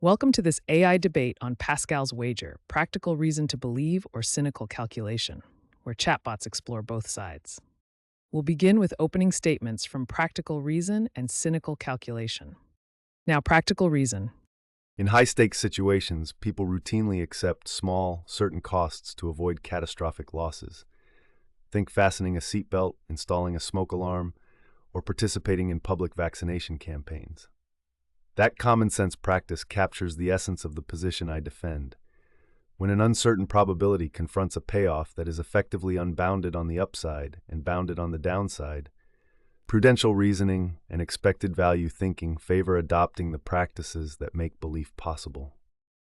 Welcome to this AI debate on Pascal's wager, practical reason to believe or cynical calculation, where chatbots explore both sides. We'll begin with opening statements from practical reason and cynical calculation. Now, practical reason. In high-stakes situations, people routinely accept small, certain costs to avoid catastrophic losses. Think fastening a seatbelt, installing a smoke alarm, or participating in public vaccination campaigns. That common-sense practice captures the essence of the position I defend. When an uncertain probability confronts a payoff that is effectively unbounded on the upside and bounded on the downside, prudential reasoning and expected value thinking favor adopting the practices that make belief possible.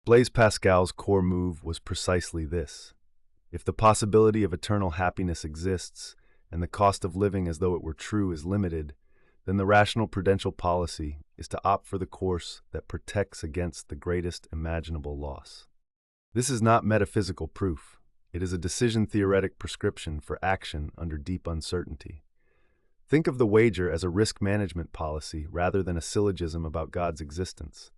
Blaise Pascal's core move was precisely this. If the possibility of eternal happiness exists, and the cost of living as though it were true is limited, then the rational prudential policy is to opt for the course that protects against the greatest imaginable loss. This is not metaphysical proof. It is a decision-theoretic prescription for action under deep uncertainty. Think of the wager as a risk management policy rather than a syllogism about God's existence.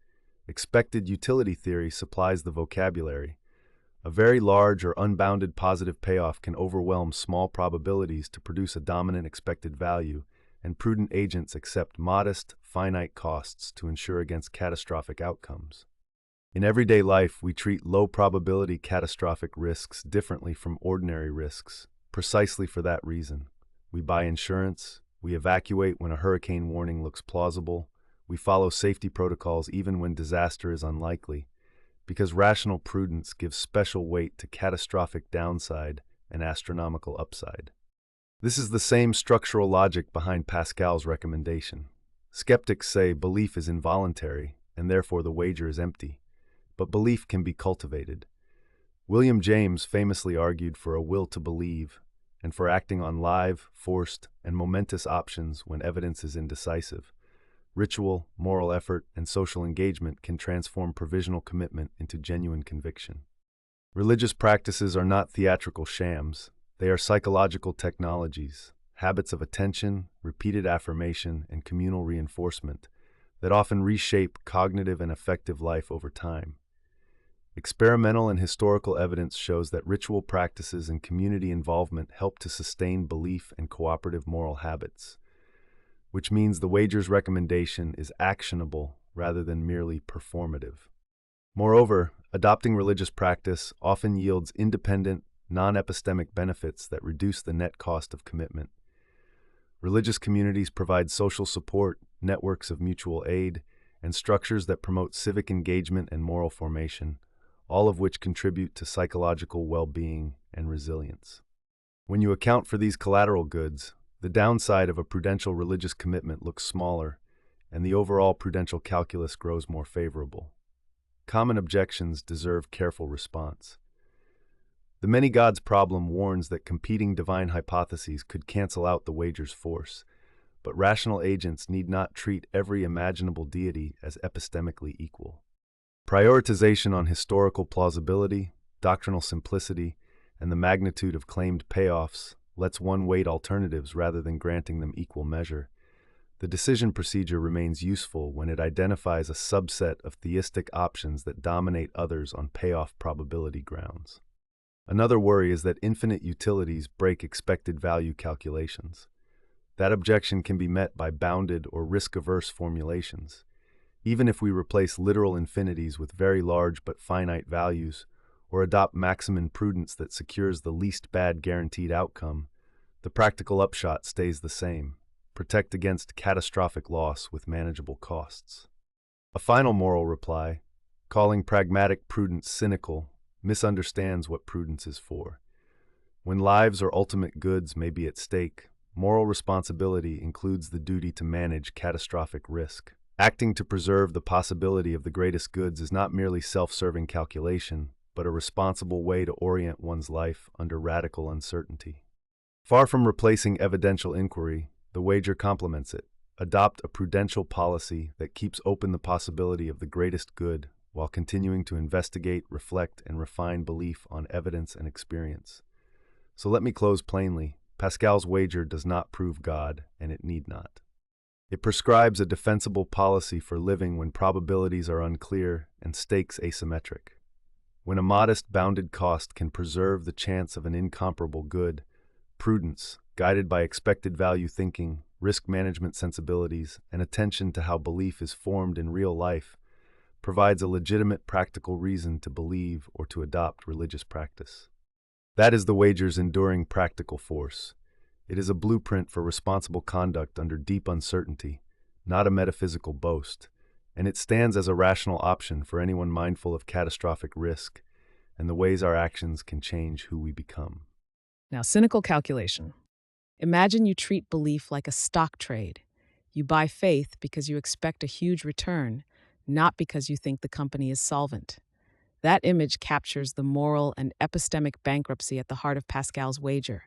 Expected utility theory supplies the vocabulary. A very large or unbounded positive payoff can overwhelm small probabilities to produce a dominant expected value, and prudent agents accept modest, finite costs to ensure against catastrophic outcomes. In everyday life, we treat low-probability catastrophic risks differently from ordinary risks, precisely for that reason. We buy insurance, we evacuate when a hurricane warning looks plausible, we follow safety protocols even when disaster is unlikely, because rational prudence gives special weight to catastrophic downside and astronomical upside. This is the same structural logic behind Pascal's recommendation. Skeptics say belief is involuntary, and therefore the wager is empty. But belief can be cultivated. William James famously argued for a will to believe, and for acting on live, forced, and momentous options when evidence is indecisive. Ritual, moral effort, and social engagement can transform provisional commitment into genuine conviction. Religious practices are not theatrical shams. They are psychological technologies, habits of attention, repeated affirmation, and communal reinforcement that often reshape cognitive and affective life over time. Experimental and historical evidence shows that ritual practices and community involvement help to sustain belief and cooperative moral habits, which means the wager's recommendation is actionable rather than merely performative. Moreover, adopting religious practice often yields independent, non-epistemic benefits that reduce the net cost of commitment. Religious communities provide social support, networks of mutual aid, and structures that promote civic engagement and moral formation, all of which contribute to psychological well-being and resilience. When you account for these collateral goods, the downside of a prudential religious commitment looks smaller, and the overall prudential calculus grows more favorable. Common objections deserve careful response. The many gods problem warns that competing divine hypotheses could cancel out the wager's force, but rational agents need not treat every imaginable deity as epistemically equal. Prioritization on historical plausibility, doctrinal simplicity, and the magnitude of claimed payoffs lets one weight alternatives rather than granting them equal measure. The decision procedure remains useful when it identifies a subset of theistic options that dominate others on payoff probability grounds. Another worry is that infinite utilities break expected value calculations. That objection can be met by bounded or risk-averse formulations. Even if we replace literal infinities with very large but finite values, or adopt maximum prudence that secures the least bad guaranteed outcome, the practical upshot stays the same: protect against catastrophic loss with manageable costs. A final moral reply: calling pragmatic prudence cynical misunderstands what prudence is for. When lives or ultimate goods may be at stake, moral responsibility includes the duty to manage catastrophic risk. Acting to preserve the possibility of the greatest goods is not merely self-serving calculation, but a responsible way to orient one's life under radical uncertainty. Far from replacing evidential inquiry, the wager complements it. Adopt a prudential policy that keeps open the possibility of the greatest good while continuing to investigate, reflect, and refine belief on evidence and experience. So let me close plainly. Pascal's wager does not prove God, and it need not. It prescribes a defensible policy for living when probabilities are unclear and stakes asymmetric. When a modest bounded cost can preserve the chance of an incomparable good, prudence, guided by expected value thinking, risk management sensibilities, and attention to how belief is formed in real life, provides a legitimate practical reason to believe or to adopt religious practice. That is the wager's enduring practical force. It is a blueprint for responsible conduct under deep uncertainty, not a metaphysical boast, and it stands as a rational option for anyone mindful of catastrophic risk and the ways our actions can change who we become. Now, cynical calculation. Imagine you treat belief like a stock trade. You buy faith because you expect a huge return, not because you think the company is solvent. That image captures the moral and epistemic bankruptcy at the heart of Pascal's wager.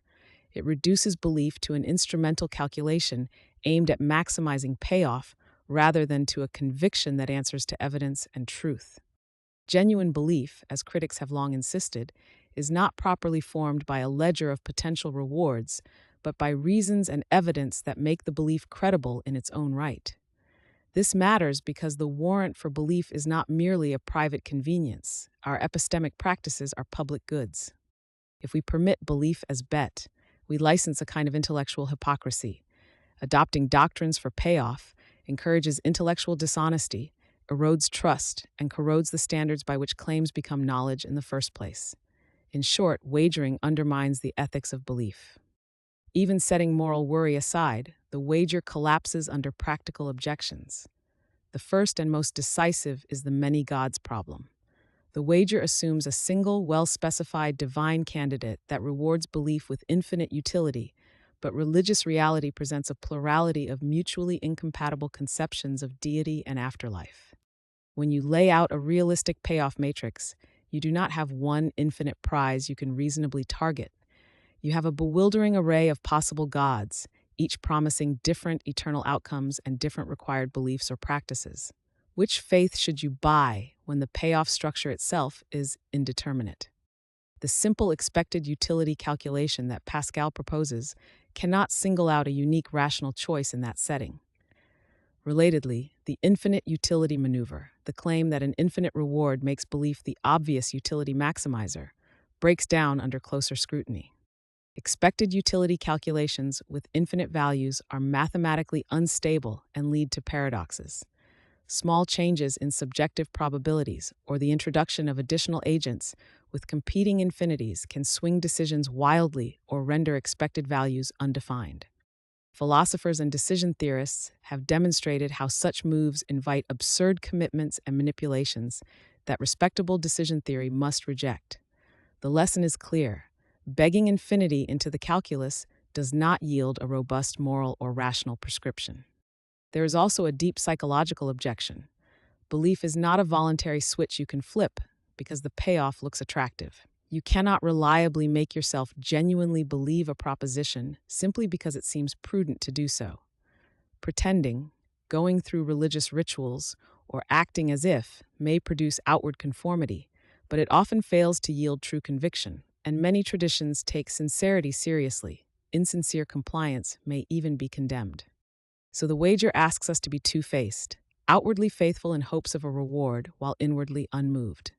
It reduces belief to an instrumental calculation aimed at maximizing payoff rather than to a conviction that answers to evidence and truth. Genuine belief, as critics have long insisted, is not properly formed by a ledger of potential rewards, but by reasons and evidence that make the belief credible in its own right. This matters because the warrant for belief is not merely a private convenience. Our epistemic practices are public goods. If we permit belief as bet, we license a kind of intellectual hypocrisy. Adopting doctrines for payoff encourages intellectual dishonesty, erodes trust, and corrodes the standards by which claims become knowledge in the first place. In short, wagering undermines the ethics of belief. Even setting moral worry aside, the wager collapses under practical objections. The first and most decisive is the many gods problem. The wager assumes a single, well-specified divine candidate that rewards belief with infinite utility, but religious reality presents a plurality of mutually incompatible conceptions of deity and afterlife. When you lay out a realistic payoff matrix, you do not have one infinite prize you can reasonably target. You have a bewildering array of possible gods, each promising different eternal outcomes and different required beliefs or practices. Which faith should you buy when the payoff structure itself is indeterminate? The simple expected utility calculation that Pascal proposes cannot single out a unique rational choice in that setting. Relatedly, the infinite utility maneuver, the claim that an infinite reward makes belief the obvious utility maximizer, breaks down under closer scrutiny. Expected utility calculations with infinite values are mathematically unstable and lead to paradoxes. Small changes in subjective probabilities or the introduction of additional agents with competing infinities can swing decisions wildly or render expected values undefined. Philosophers and decision theorists have demonstrated how such moves invite absurd commitments and manipulations that respectable decision theory must reject. The lesson is clear. Begging infinity into the calculus does not yield a robust moral or rational prescription. There is also a deep psychological objection. Belief is not a voluntary switch you can flip because the payoff looks attractive. You cannot reliably make yourself genuinely believe a proposition simply because it seems prudent to do so. Pretending, going through religious rituals, or acting as if may produce outward conformity, but it often fails to yield true conviction, and many traditions take sincerity seriously. Insincere compliance may even be condemned. So the wager asks us to be two-faced, outwardly faithful in hopes of a reward while inwardly unmoved.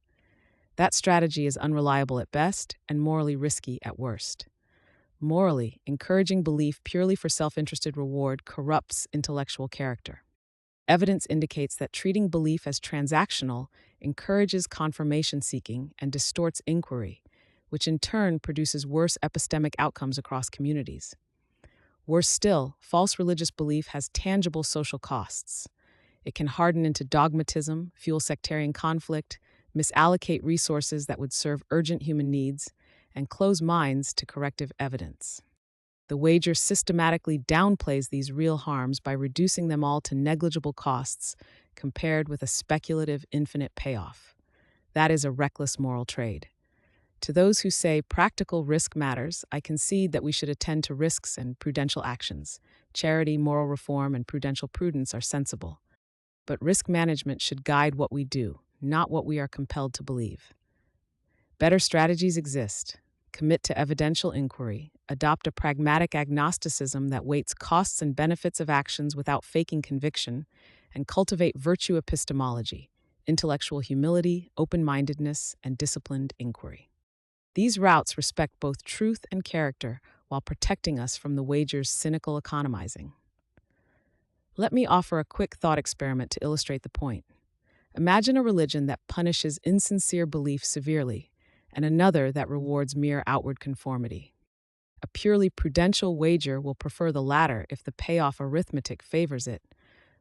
That strategy is unreliable at best and morally risky at worst. Morally, encouraging belief purely for self-interested reward corrupts intellectual character. Evidence indicates that treating belief as transactional encourages confirmation seeking and distorts inquiry, which in turn produces worse epistemic outcomes across communities. Worse still, false religious belief has tangible social costs. It can harden into dogmatism, fuel sectarian conflict, misallocate resources that would serve urgent human needs, and close minds to corrective evidence. The wager systematically downplays these real harms by reducing them all to negligible costs compared with a speculative infinite payoff. That is a reckless moral trade. To those who say practical risk matters, I concede that we should attend to risks and prudential actions. Charity, moral reform, and prudential prudence are sensible. But risk management should guide what we do, not what we are compelled to believe. Better strategies exist. Commit to evidential inquiry, adopt a pragmatic agnosticism that weights costs and benefits of actions without faking conviction, and cultivate virtue epistemology, intellectual humility, open-mindedness, and disciplined inquiry. These routes respect both truth and character while protecting us from the wager's cynical economizing. Let me offer a quick thought experiment to illustrate the point. Imagine a religion that punishes insincere belief severely, and another that rewards mere outward conformity. A purely prudential wager will prefer the latter if the payoff arithmetic favors it,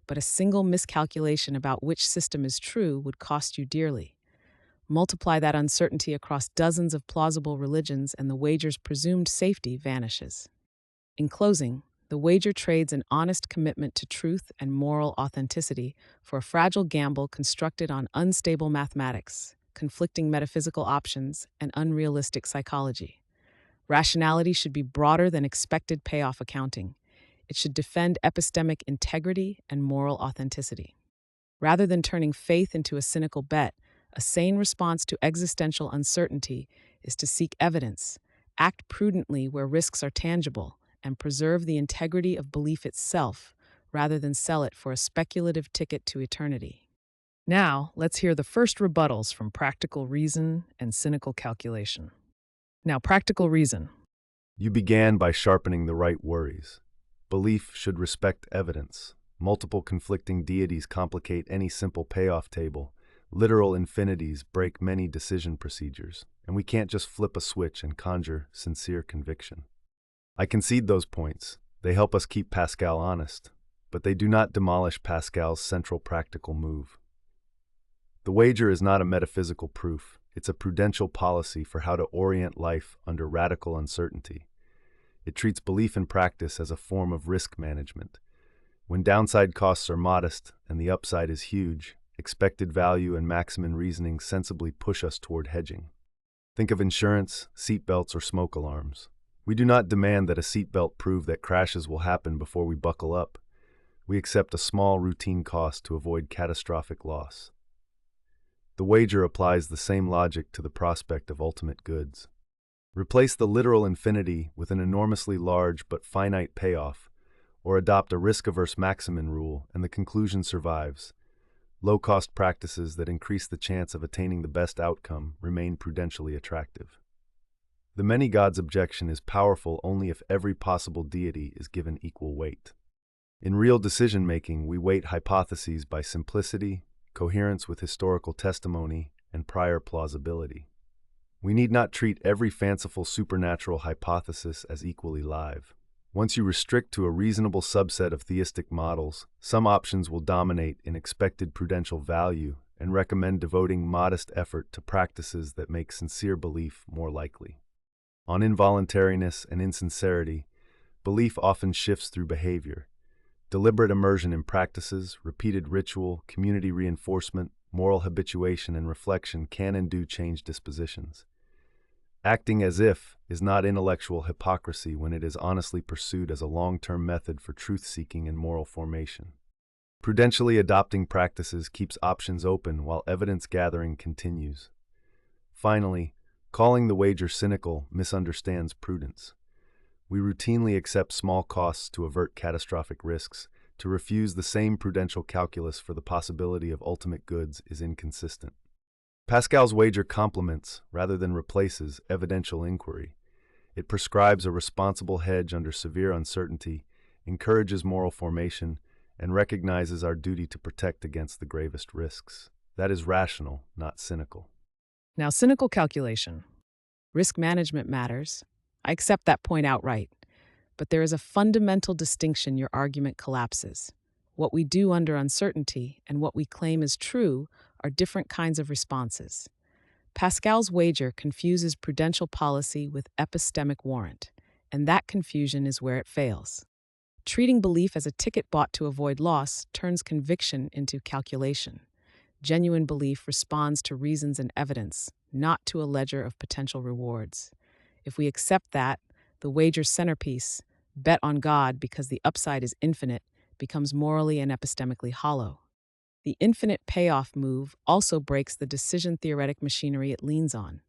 but a single miscalculation about which system is true would cost you dearly. Multiply that uncertainty across dozens of plausible religions, and the wager's presumed safety vanishes. In closing, the wager trades an honest commitment to truth and moral authenticity for a fragile gamble constructed on unstable mathematics, conflicting metaphysical options, and unrealistic psychology. Rationality should be broader than expected payoff accounting. It should defend epistemic integrity and moral authenticity. Rather than turning faith into a cynical bet, a sane response to existential uncertainty is to seek evidence, act prudently where risks are tangible, and preserve the integrity of belief itself rather than sell it for a speculative ticket to eternity. Now, let's hear the first rebuttals from practical reason and cynical calculation. Now, practical reason. You began by sharpening the right worries. Belief should respect evidence. Multiple conflicting deities complicate any simple payoff table. Literal infinities break many decision procedures, and we can't just flip a switch and conjure sincere conviction. I concede those points. They help us keep Pascal honest, but they do not demolish Pascal's central practical move. The wager is not a metaphysical proof. It's a prudential policy for how to orient life under radical uncertainty. It treats belief in practice as a form of risk management. When downside costs are modest and the upside is huge, expected value and maximum reasoning sensibly push us toward hedging. Think of insurance, seatbelts, or smoke alarms. We do not demand that a seatbelt prove that crashes will happen before we buckle up. We accept a small routine cost to avoid catastrophic loss. The wager applies the same logic to the prospect of ultimate goods. Replace the literal infinity with an enormously large but finite payoff, or adopt a risk-averse maximum rule, and the conclusion survives. Low-cost practices that increase the chance of attaining the best outcome remain prudentially attractive. The many gods objection is powerful only if every possible deity is given equal weight. In real decision-making, we weight hypotheses by simplicity, coherence with historical testimony, and prior plausibility. We need not treat every fanciful supernatural hypothesis as equally live. Once you restrict to a reasonable subset of theistic models, some options will dominate in expected prudential value and recommend devoting modest effort to practices that make sincere belief more likely. On involuntariness and insincerity, belief often shifts through behavior. Deliberate immersion in practices, repeated ritual, community reinforcement, moral habituation, and reflection can and do change dispositions. Acting as if is not intellectual hypocrisy when it is honestly pursued as a long-term method for truth-seeking and moral formation. Prudentially adopting practices keeps options open while evidence gathering continues. Finally, calling the wager cynical misunderstands prudence. We routinely accept small costs to avert catastrophic risks. To refuse the same prudential calculus for the possibility of ultimate goods is inconsistent. Pascal's wager complements, rather than replaces, evidential inquiry. It prescribes a responsible hedge under severe uncertainty, encourages moral formation, and recognizes our duty to protect against the gravest risks. That is rational, not cynical. Now, cynical calculation. Risk management matters. I accept that point outright. But there is a fundamental distinction your argument collapses. What we do under uncertainty and what we claim is true are different kinds of responses. Pascal's wager confuses prudential policy with epistemic warrant, and that confusion is where it fails. Treating belief as a ticket bought to avoid loss turns conviction into calculation. Genuine belief responds to reasons and evidence, not to a ledger of potential rewards. If we accept that, the wager's centerpiece, bet on God because the upside is infinite, becomes morally and epistemically hollow. The infinite payoff move also breaks the decision-theoretic machinery it leans on.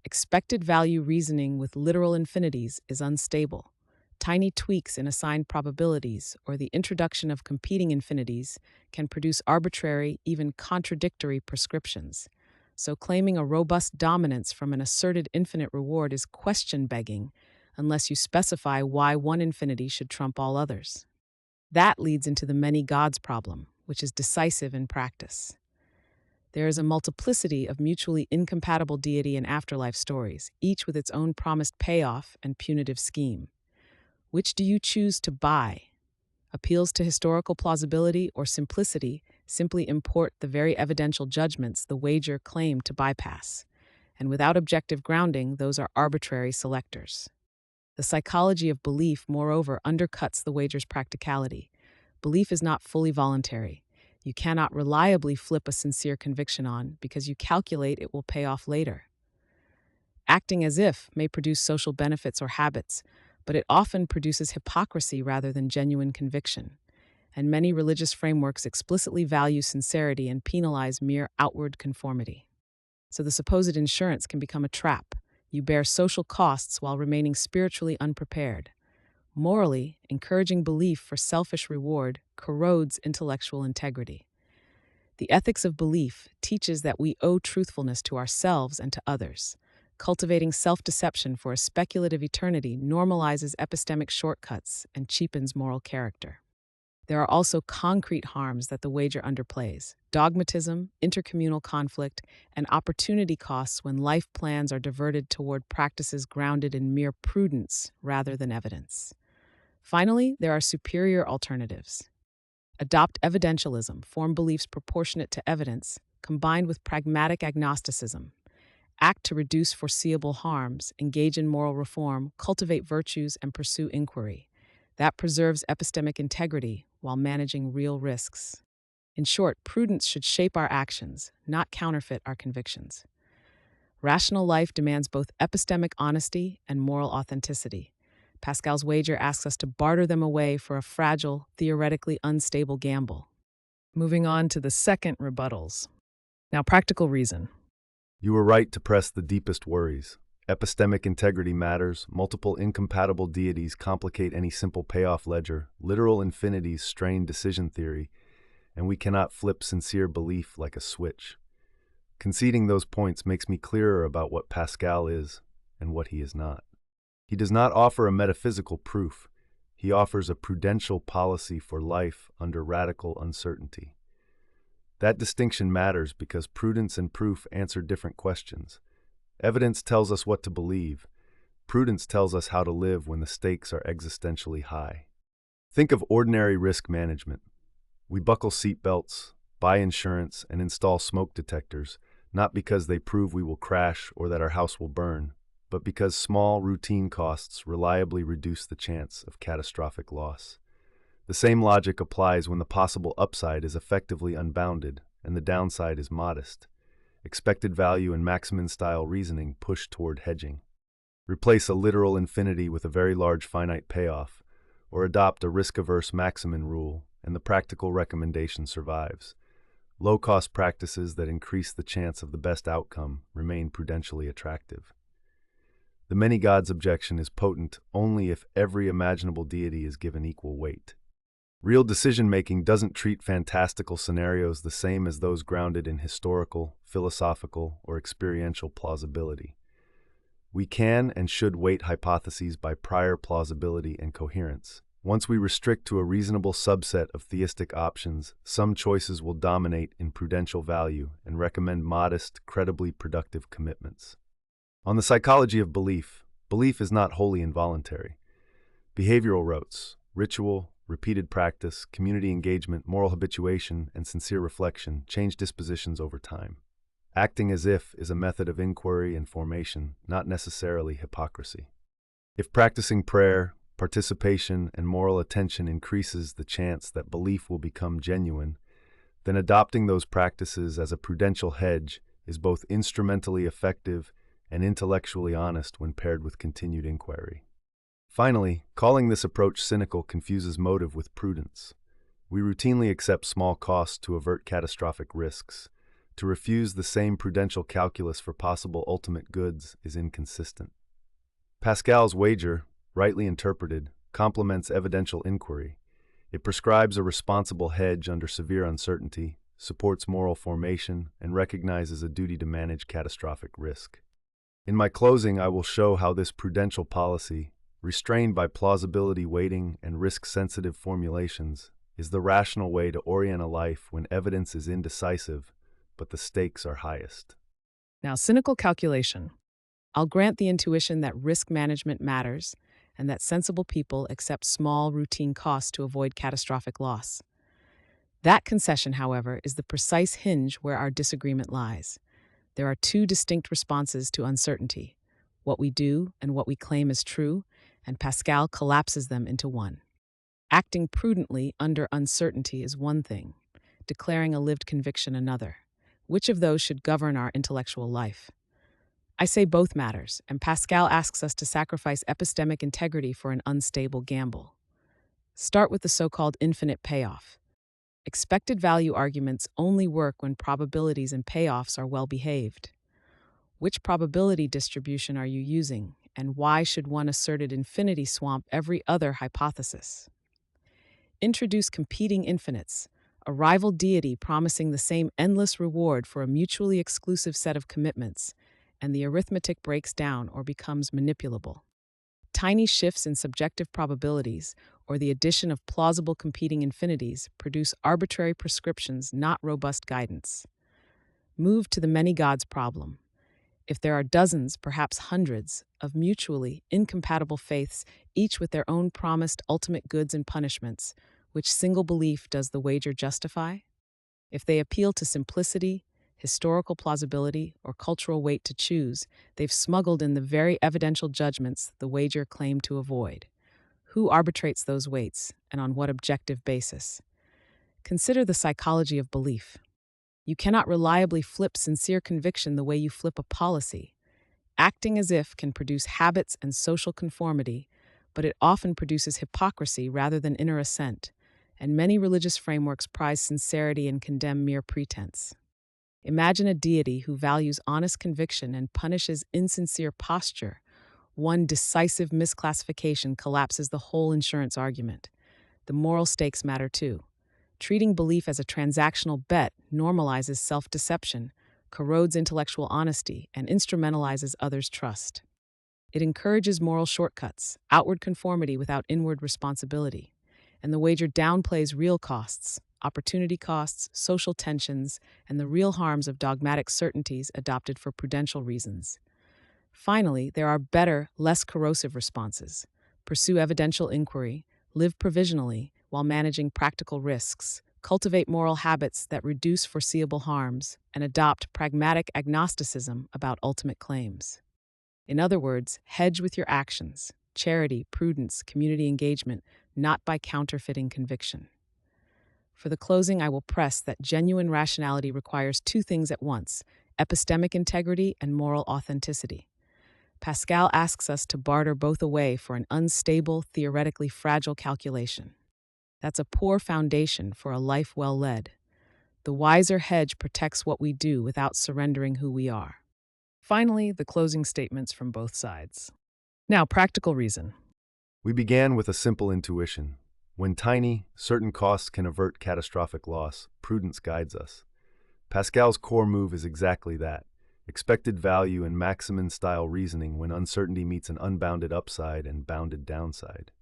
Expected value reasoning with literal infinities is unstable. Tiny tweaks in assigned probabilities or the introduction of competing infinities can produce arbitrary, even contradictory prescriptions. So, claiming a robust dominance from an asserted infinite reward is question begging unless you specify why one infinity should trump all others. That leads into the many gods problem, which is decisive in practice. There is a multiplicity of mutually incompatible deity and afterlife stories, each with its own promised payoff and punitive scheme. Which do you choose to buy? Appeals to historical plausibility or simplicity simply import the very evidential judgments the wager claimed to bypass, and without objective grounding, those are arbitrary selectors. The psychology of belief, moreover, undercuts the wager's practicality. Belief is not fully voluntary. You cannot reliably flip a sincere conviction on because you calculate it will pay off later. Acting as if may produce social benefits or habits, but it often produces hypocrisy rather than genuine conviction. And many religious frameworks explicitly value sincerity and penalize mere outward conformity. So the supposed insurance can become a trap. You bear social costs while remaining spiritually unprepared. Morally, encouraging belief for selfish reward corrodes intellectual integrity. The ethics of belief teaches that we owe truthfulness to ourselves and to others. Cultivating self-deception for a speculative eternity normalizes epistemic shortcuts and cheapens moral character. There are also concrete harms that the wager underplays: dogmatism, intercommunal conflict, and opportunity costs when life plans are diverted toward practices grounded in mere prudence rather than evidence. Finally, there are superior alternatives. Adopt evidentialism, form beliefs proportionate to evidence, combined with pragmatic agnosticism. Act to reduce foreseeable harms, engage in moral reform, cultivate virtues, and pursue inquiry. That preserves epistemic integrity while managing real risks. In short, prudence should shape our actions, not counterfeit our convictions. Rational life demands both epistemic honesty and moral authenticity. Pascal's wager asks us to barter them away for a fragile, theoretically unstable gamble. Moving on to the second rebuttals. Now, practical reason. You were right to press the deepest worries. Epistemic integrity matters, multiple incompatible deities complicate any simple payoff ledger, literal infinities strain decision theory, and we cannot flip sincere belief like a switch. Conceding those points makes me clearer about what Pascal is and what he is not. He does not offer a metaphysical proof. He offers a prudential policy for life under radical uncertainty. That distinction matters because prudence and proof answer different questions. Evidence tells us what to believe. Prudence tells us how to live when the stakes are existentially high. Think of ordinary risk management. We buckle seatbelts, buy insurance, and install smoke detectors, not because they prove we will crash or that our house will burn, but because small, routine costs reliably reduce the chance of catastrophic loss. The same logic applies when the possible upside is effectively unbounded and the downside is modest. Expected value and Maximin-style reasoning push toward hedging. Replace a literal infinity with a very large finite payoff, or adopt a risk-averse Maximin rule, and the practical recommendation survives. Low-cost practices that increase the chance of the best outcome remain prudentially attractive. The many gods objection is potent only if every imaginable deity is given equal weight. Real decision-making doesn't treat fantastical scenarios the same as those grounded in historical, philosophical, or experiential plausibility. We can and should weight hypotheses by prior plausibility and coherence. Once we restrict to a reasonable subset of theistic options, some choices will dominate in prudential value and recommend modest, credibly productive commitments. On the psychology of belief, belief is not wholly involuntary. Behavioral rotes, ritual, repeated practice, community engagement, moral habituation, and sincere reflection change dispositions over time. Acting as if is a method of inquiry and formation, not necessarily hypocrisy. If practicing prayer, participation, and moral attention increases the chance that belief will become genuine, then adopting those practices as a prudential hedge is both instrumentally effective and intellectually honest when paired with continued inquiry. Finally, calling this approach cynical confuses motive with prudence. We routinely accept small costs to avert catastrophic risks. To refuse the same prudential calculus for possible ultimate goods is inconsistent. Pascal's wager, rightly interpreted, complements evidential inquiry. It prescribes a responsible hedge under severe uncertainty, supports moral formation, and recognizes a duty to manage catastrophic risk. In my closing, I will show how this prudential policy, restrained by plausibility weighting and risk-sensitive formulations, is the rational way to orient a life when evidence is indecisive, but the stakes are highest. Now, cynical calculation. I'll grant the intuition that risk management matters and that sensible people accept small, routine costs to avoid catastrophic loss. That concession, however, is the precise hinge where our disagreement lies. There are two distinct responses to uncertainty: what we do and what we claim is true, and Pascal collapses them into one. Acting prudently under uncertainty is one thing, declaring a lived conviction another. Which of those should govern our intellectual life? I say both matters, and Pascal asks us to sacrifice epistemic integrity for an unstable gamble. Start with the so-called infinite payoff. Expected value arguments only work when probabilities and payoffs are well behaved. Which probability distribution are you using, and why should one asserted infinity swamp every other hypothesis? Introduce competing infinites, a rival deity promising the same endless reward for a mutually exclusive set of commitments, and the arithmetic breaks down or becomes manipulable. Tiny shifts in subjective probabilities, or the addition of plausible competing infinities, produce arbitrary prescriptions, not robust guidance. Move to the many gods problem. If there are dozens, perhaps hundreds, of mutually incompatible faiths, each with their own promised ultimate goods and punishments, which single belief does the wager justify? If they appeal to simplicity, historical plausibility, or cultural weight to choose, they've smuggled in the very evidential judgments the wager claimed to avoid. Who arbitrates those weights, and on what objective basis? Consider the psychology of belief. You cannot reliably flip sincere conviction the way you flip a policy. Acting as if can produce habits and social conformity, but it often produces hypocrisy rather than inner assent, and many religious frameworks prize sincerity and condemn mere pretense. Imagine a deity who values honest conviction and punishes insincere posture. One decisive misclassification collapses the whole insurance argument. The moral stakes matter too. Treating belief as a transactional bet normalizes self-deception, corrodes intellectual honesty, and instrumentalizes others' trust. It encourages moral shortcuts, outward conformity without inward responsibility, and the wager downplays real costs, opportunity costs, social tensions, and the real harms of dogmatic certainties adopted for prudential reasons. Finally, there are better, less corrosive responses. Pursue evidential inquiry, live provisionally while managing practical risks, cultivate moral habits that reduce foreseeable harms, and adopt pragmatic agnosticism about ultimate claims. In other words, hedge with your actions, charity, prudence, community engagement, not by counterfeiting conviction. For the closing, I will press that genuine rationality requires two things at once: epistemic integrity and moral authenticity. Pascal asks us to barter both away for an unstable, theoretically fragile calculation. That's a poor foundation for a life well led. The wiser hedge protects what we do without surrendering who we are. Finally, the closing statements from both sides. Now, practical reason. We began with a simple intuition. When tiny, certain costs can avert catastrophic loss, prudence guides us. Pascal's core move is exactly that: expected value and Maximin-style reasoning when uncertainty meets an unbounded upside and bounded downside.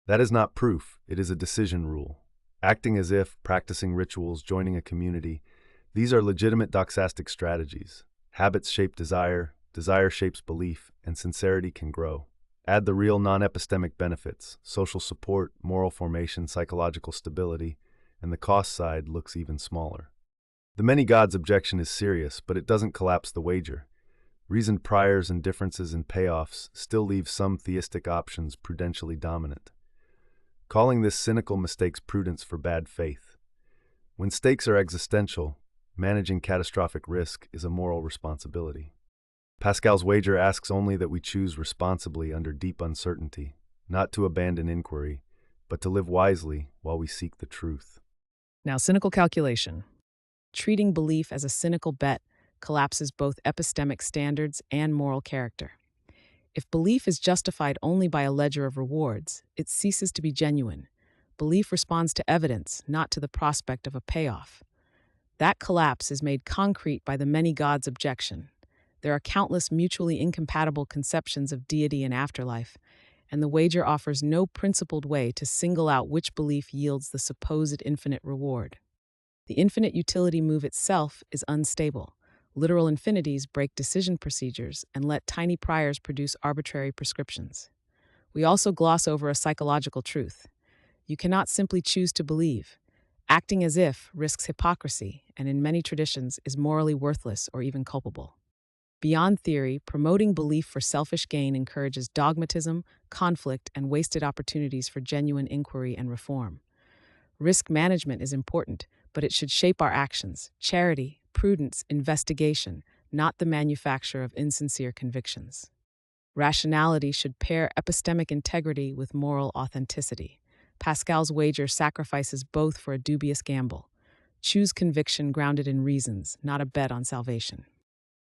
That is not proof, it is a decision rule. Acting as if, practicing rituals, joining a community, these are legitimate doxastic strategies. Habits shape desire, desire shapes belief, and sincerity can grow. Add the real non-epistemic benefits: social support, moral formation, psychological stability, and the cost side looks even smaller. The many gods objection is serious, but it doesn't collapse the wager. Reasoned priors and differences in payoffs still leave some theistic options prudentially dominant. Calling this cynical mistakes prudence for bad faith. When stakes are existential, managing catastrophic risk is a moral responsibility. Pascal's wager asks only that we choose responsibly under deep uncertainty, not to abandon inquiry, but to live wisely while we seek the truth. Now, cynical calculation. Treating belief as a cynical bet collapses both epistemic standards and moral character. If belief is justified only by a ledger of rewards, it ceases to be genuine. Belief responds to evidence, not to the prospect of a payoff. That collapse is made concrete by the many gods objection. There are countless mutually incompatible conceptions of deity and afterlife, and the wager offers no principled way to single out which belief yields the supposed infinite reward. The infinite utility move itself is unstable. Literal infinities break decision procedures and let tiny priors produce arbitrary prescriptions. We also gloss over a psychological truth. You cannot simply choose to believe. Acting as if risks hypocrisy, and in many traditions is morally worthless or even culpable. Beyond theory, promoting belief for selfish gain encourages dogmatism, conflict, and wasted opportunities for genuine inquiry and reform. Risk management is important, but it should shape our actions: charity, prudence, investigation, not the manufacture of insincere convictions. Rationality should pair epistemic integrity with moral authenticity. Pascal's wager sacrifices both for a dubious gamble. Choose conviction grounded in reasons, not a bet on salvation.